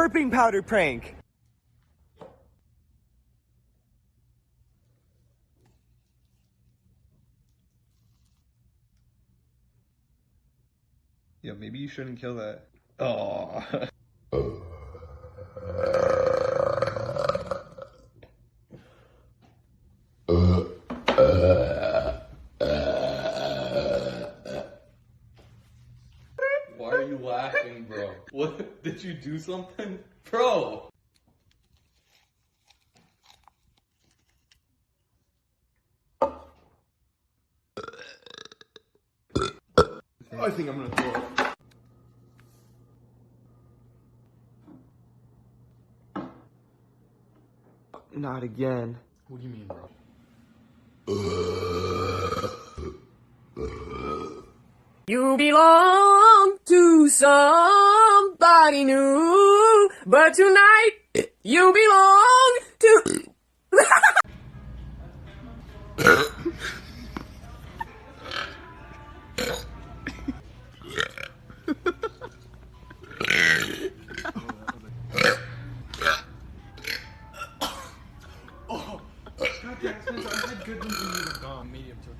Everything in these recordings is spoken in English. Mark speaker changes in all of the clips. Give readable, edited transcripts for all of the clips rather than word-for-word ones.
Speaker 1: burping powder prank.
Speaker 2: Yo, maybe you shouldn't kill that. Oh. Why are you laughing, bro? What? Did you do something? Bro! I think I'm gonna throw up.
Speaker 1: Not again.
Speaker 2: What do you mean, bro?
Speaker 3: You belong to somebody new, but tonight you belong to...
Speaker 2: Medium to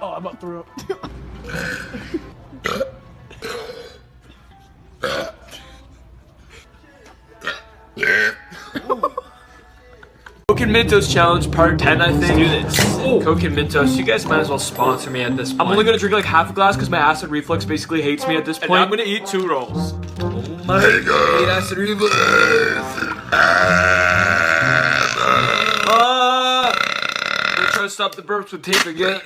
Speaker 3: Oh, I'm about to throw up.
Speaker 4: Coke and Mentos challenge part 10, I think. Let's do this. Coke and Mentos, you guys might as well sponsor me at this point. I'm only gonna drink like half a glass because my acid reflux basically hates me at this point. And I'm gonna eat 2 rolls. Oh my god. Eat acid reflux. I'm gonna try to stop the burps with tape again.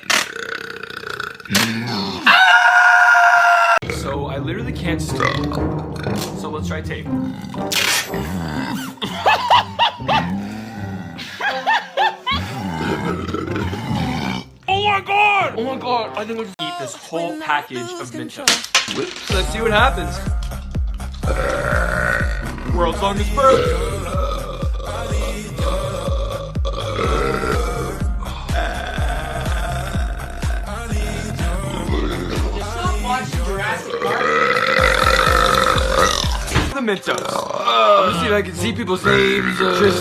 Speaker 4: So I literally can't stop. So let's try tape. Oh my god! Oh my god! I think I'll just eat this whole package of Mentos. Let's see what happens. World's longest burp. The Mentos. I'm gonna see if I can see people's names. Okay,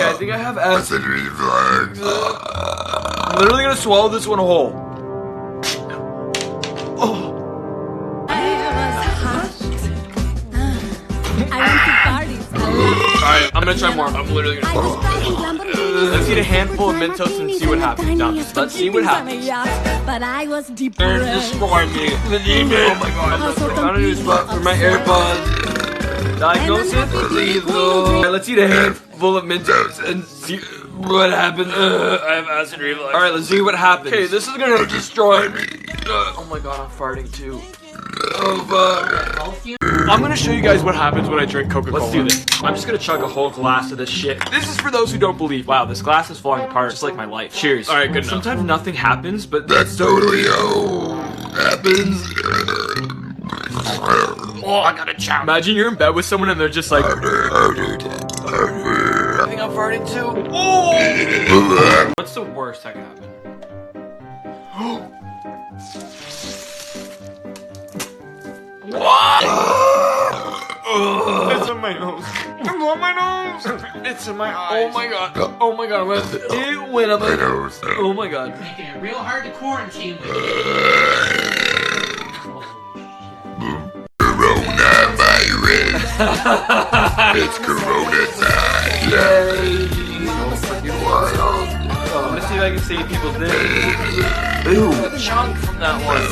Speaker 4: I think I have acid reflux. I'm literally gonna swallow this one whole. Oh. Alright, I'm gonna try more. I'm literally gonna let's eat a handful of Mentos and see what happens. Now, let's see what happens.
Speaker 5: But I was deep.
Speaker 4: Destroy me. The demon. Oh my god. I'm trying to do spot for my AirPods. Diagnosis? Alright, let's eat a handful of Mentos and see what happens. I have acid reflux. Alright, let's see what happens. Okay, this is gonna destroy me. Oh my god, I'm farting too. Oh fuck. I'm gonna show you guys what happens when I drink Coca-Cola. Let's do this. I'm just gonna chug a whole glass of this shit. This is for those who don't believe. Wow, this glass is falling apart just like my life. Cheers. Alright, good enough. Sometimes nothing happens, but that's totally happens. Oh, I gotta chow. Imagine you're in bed with someone and they're just like I think I'm farting too. Oh! What's the worst that can happen? What? It's in my nose. It's on my nose. It's in my eyes. Oh my god. Oh my god. It went up my nose. Oh my god.
Speaker 6: Making it real hard to quarantine with.
Speaker 7: Coronavirus. It's Corona time. Yay.
Speaker 4: I'm gonna see if I can save people's names. Ooh, a chunk from that one.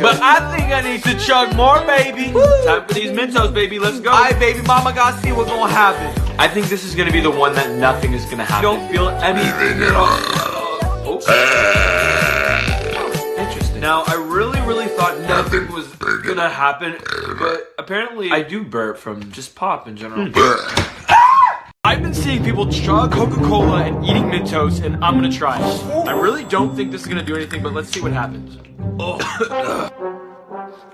Speaker 4: But I think I need to chug more, baby. Time for these Mentos, baby. Let's go. Alright, baby mama, gotta see what's gonna happen. I think this is gonna be the one that nothing is gonna happen. Don't feel anything at all. Oh. Interesting. Now, I really thought nothing was gonna happen, but apparently I do burp from just pop in general. I've been seeing people chug Coca-Cola and eating Mentos, and I'm gonna try it. I really don't think this is gonna do anything, but let's see what happens. Oh.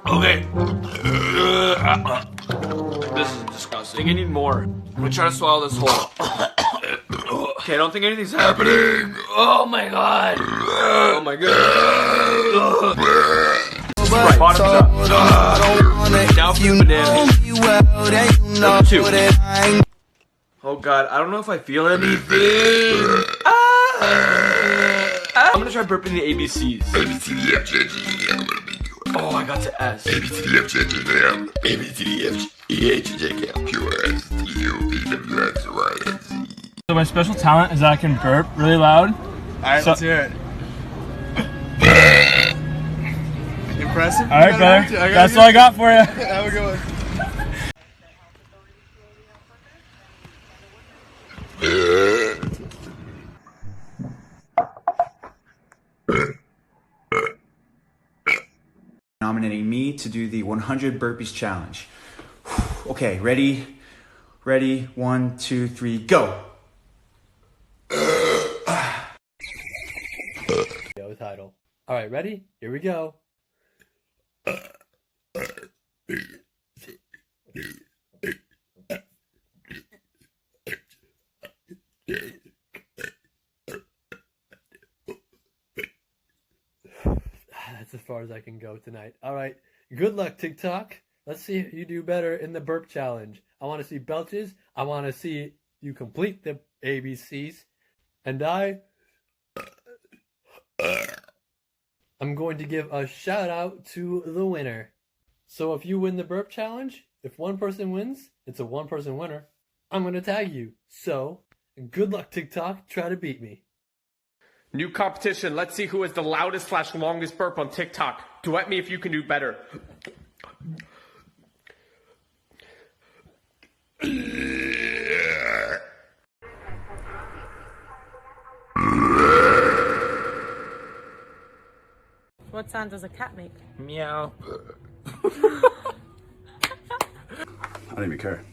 Speaker 4: Okay. This is disgusting. I need more. I'm gonna try to swallow this whole. Okay, I don't think anything's happening. Oh my god. Oh my god. Right, bottoms up. Now for the banana. Number 2. Oh god, I don't know if I feel anything. I'm gonna try burping the ABCs. Oh, I got to S.
Speaker 8: So my special talent is that I can burp really loud.
Speaker 1: Alright, let's hear it. Impressive?
Speaker 8: Alright, brother. That's all I got for you.
Speaker 1: Have a good one.
Speaker 9: Nominating me to do the 100 burpees challenge. Okay, ready? Ready? 1, 2, 3, go!
Speaker 10: Title. All right, ready? Here we go. That's as far as I can go tonight. All right, good luck, TikTok. Let's see if you do better in the burp challenge. I want to see belches. I want to see you complete the ABCs. And I'm going to give a shout out to the winner. So if you win the burp challenge, if one person wins, it's a one-person winner. I'm going to tag you. So good luck, TikTok. Try to beat me.
Speaker 3: New competition. Let's see who has the loudest / longest burp on TikTok. Duet me if you can do better.
Speaker 11: What sound does a cat make?
Speaker 8: Meow.
Speaker 9: I don't even care.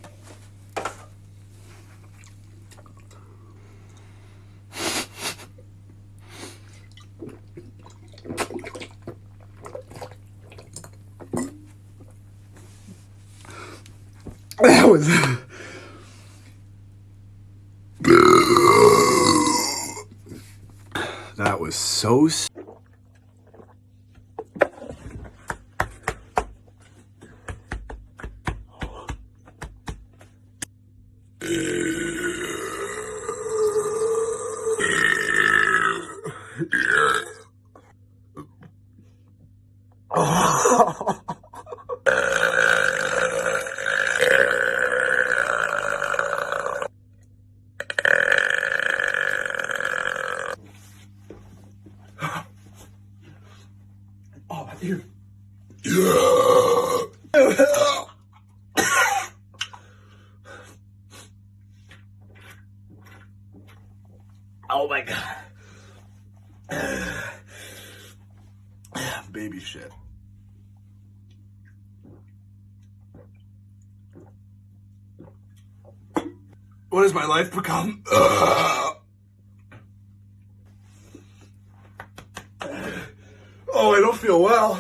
Speaker 9: That was so. Oh my god. Baby shit. What has my life become? Oh, I don't feel well.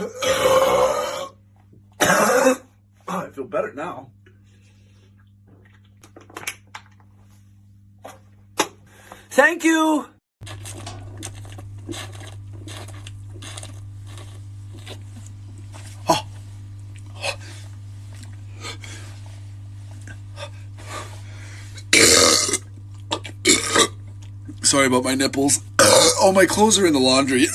Speaker 9: Oh, I feel better now. Thank you. Sorry about my nipples. All my clothes are in the laundry.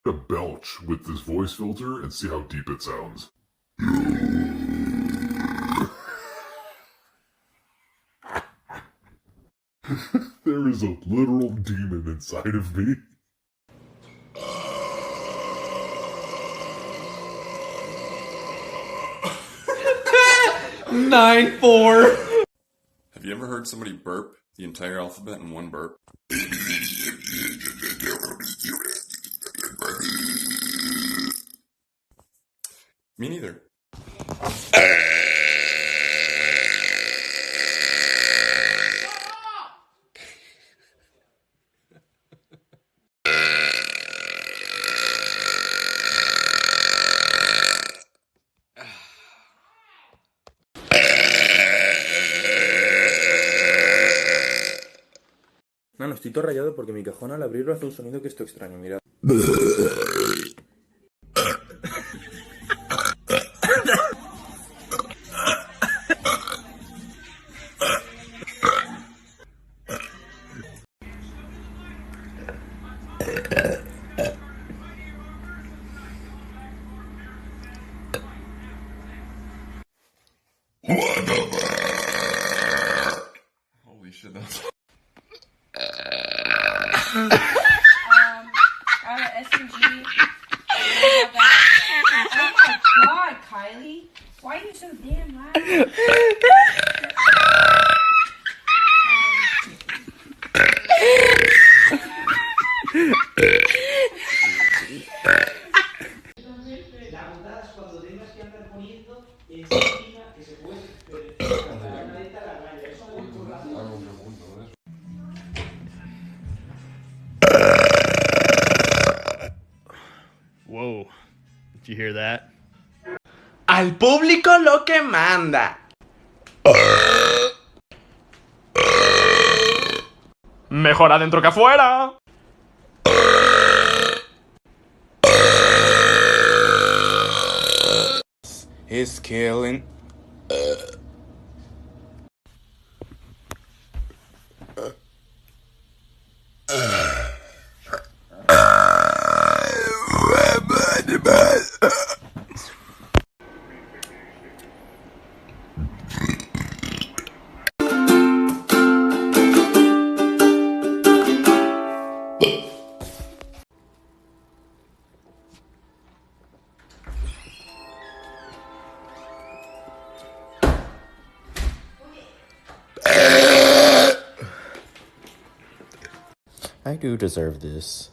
Speaker 7: A belch with this voice filter and see how deep it sounds. There is a literal demon inside of me.
Speaker 2: 9-4.
Speaker 12: Have you ever heard somebody burp the entire alphabet in one burp? Me neither.
Speaker 13: Mano, estoy todo rayado porque mi cajón al abrirlo hace un sonido que esto extraño, mira.
Speaker 12: Holy shit, that's...
Speaker 11: SMG. Oh my god, Kylie. Why are you so damn loud?
Speaker 8: Whoa. Did you hear that?
Speaker 2: Al público lo que manda.
Speaker 3: Mejor adentro que afuera.
Speaker 13: It's killing.
Speaker 14: I do deserve this.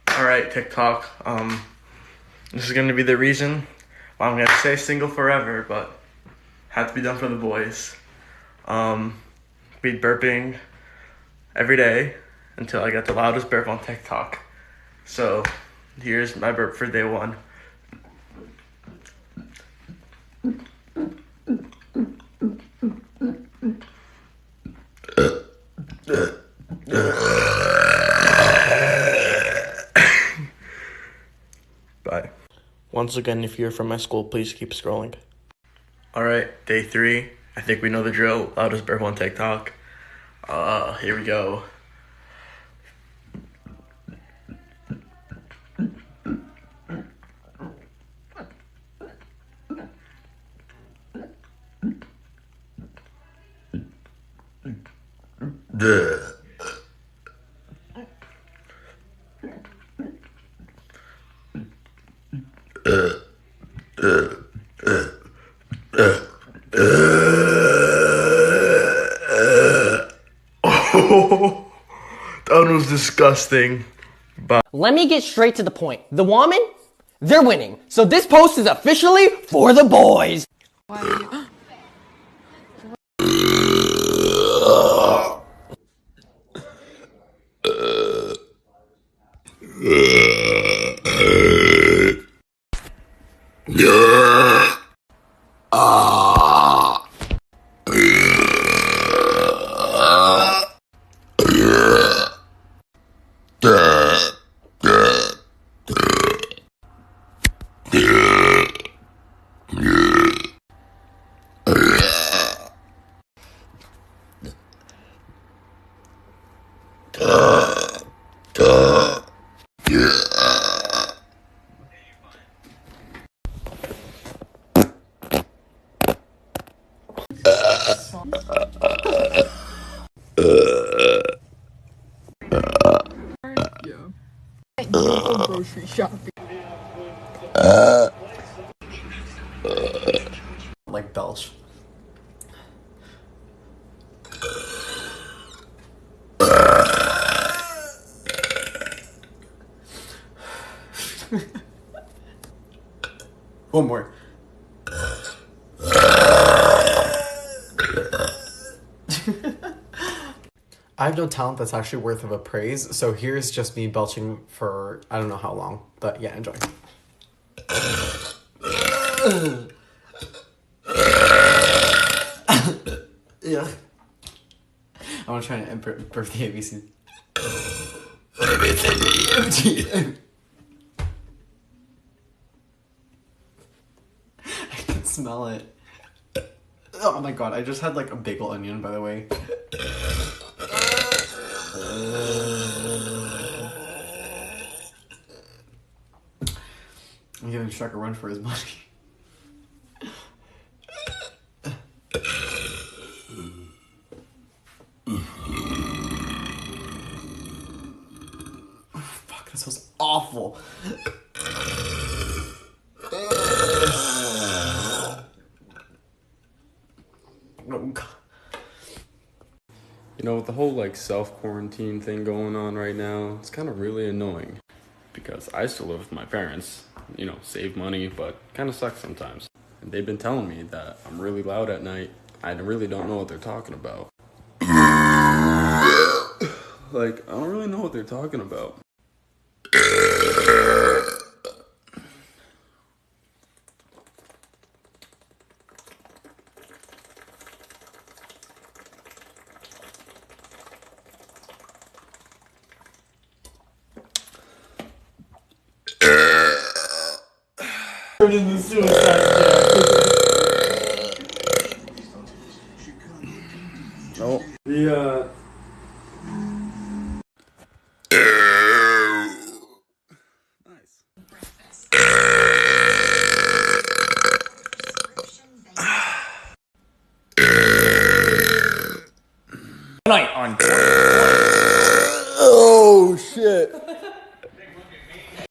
Speaker 1: Alright, TikTok. This is gonna be the reason why I'm gonna stay single forever, but had to be done for the boys. Be burping every day until I got the loudest burp on TikTok. So here's my burp for day one. Bye. Once again, if you're from my school, please keep scrolling. Alright, day 3. I think we know the drill. Loudest burp on TikTok. Here we go. That was disgusting. But
Speaker 6: Let me get straight to the point. The woman, they're winning. So this post is officially for the boys.
Speaker 11: Grocery shopping.
Speaker 6: Like belch. One more. I have no talent that's actually worth of a praise, so here's just me belching for I don't know how long, but yeah, enjoy. Yeah. I want to try and birthday ABC. I can smell it. Oh my god, I just had like a bagel onion, by the way. I'm giving Shrek a run for his money. Fuck, this was awful. Oh, God.
Speaker 15: You know, with the whole like self-quarantine thing going on right now, it's kind of really annoying because I still live with my parents, you know, save money, but kind of sucks sometimes. And they've been telling me that I'm really loud at night. I really don't know what they're talking about. Like, I don't really know what they're talking about.
Speaker 6: Turned into suicide.
Speaker 15: No.
Speaker 8: The